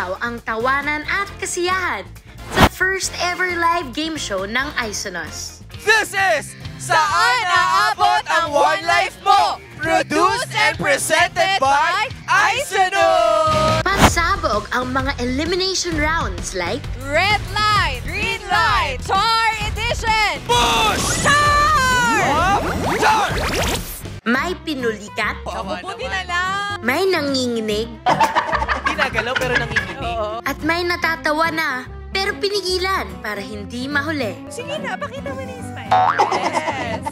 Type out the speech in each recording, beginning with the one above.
Umapaw ang tawanan at kasiyahan sa first ever live game show ng Isonos. This is Saan Naabot Ang One Life Mo? Produced and presented by Isonos! Pasabog ang mga elimination rounds like Red Light, Green Light, Char Edition! Push! Char! Char! may pinulikat, Buti na lang! may nanginginig, Hindi nagalaw pero nanginginig. at may natatawa na pero pinigilan para hindi mahuli. Sige na, pakita mo na yung smile. Yes!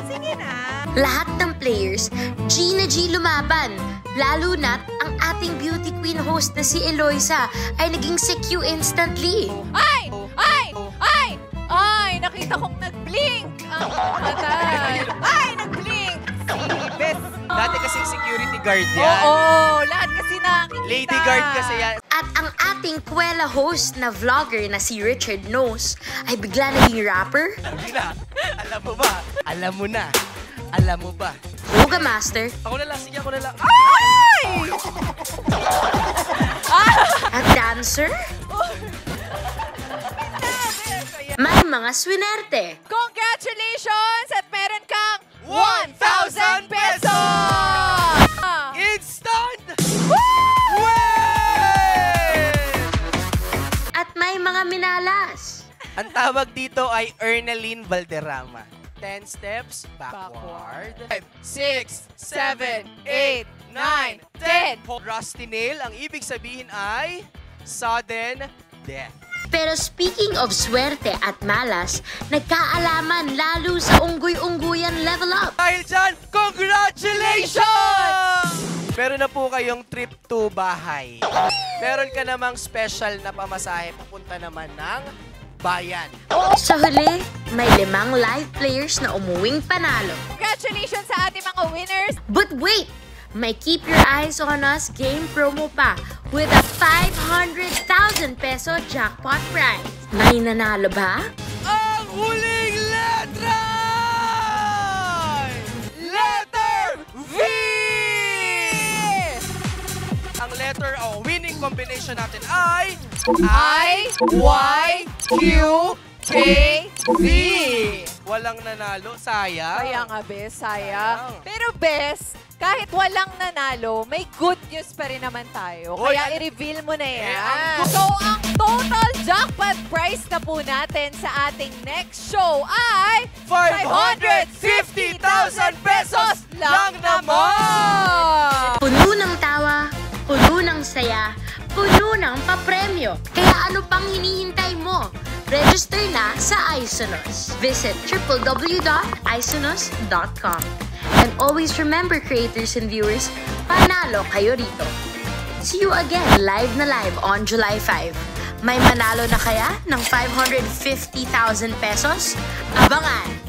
Sige na! Lahat ng players, G na G lumaban. Lalo na't ang ating beauty queen host na si Eloisa ay naging CQ instantly. Ay! Ay! Ay! Ay! Nakita kong nag-blink! Ang patay! Ay! Nag-blink! Si Beth! Dati kasing security guard yan. Oo! Lahat kasi nakikita! Lady guard kasi yan. At ang ating kwela host na vlogger na si Richard Knows ay bigla naging rapper, Hindi na. Alam mo ba? Alam mo na. Alam mo ba? yoga master, Ako na lang. Sige, ako na lang. Ay! at dancer. May mga swinerte. Congratulations! At meron kang 1,000 pesos! Instant! At may mga minalas. Ang tawag dito ay Ernaline Valderrama. 10 steps backward. 5, 6, 7, 8, 9, 10. Rusty nail, ang ibig sabihin ay sudden death. Pero speaking of swerte at malas, nagkaalaman lalo sa unggoy-ungguyan level up. Dahil dyan, congratulations! Meron na po kayong trip to bahay. Meron ka namang special na pamasahe papunta naman ng bayan. Sa huli, may 5 live players na umuwing panalo. Congratulations sa ating mga winners! But wait! May Keep Your Eyes on Us game promo pa with a 500,000 peso jackpot prize. May nanalo ba? Ang huling letra! Letter V! Ang letter o winning combination natin ay I, Y, Q, K, V. Walang nanalo, sayang. Kaya nga, Bes, sayang. Pero, Bes, kahit walang nanalo, may good news pa rin naman tayo. Oy, Kaya i-reveal mo na yan. ang- So, ang total jackpot prize na po natin sa ating next show ay 550,000 pesos lang naman! Puno ng tawa, puno ng saya, puno ng papremyo. Kaya ano pang hinihintay mo? Register na sa Isonos. Visit www.isonos.com. And always remember, creators and viewers, panalo kayo rito. See you again live na live on July 5. May manalo na kaya ng 550,000 pesos? Abangan!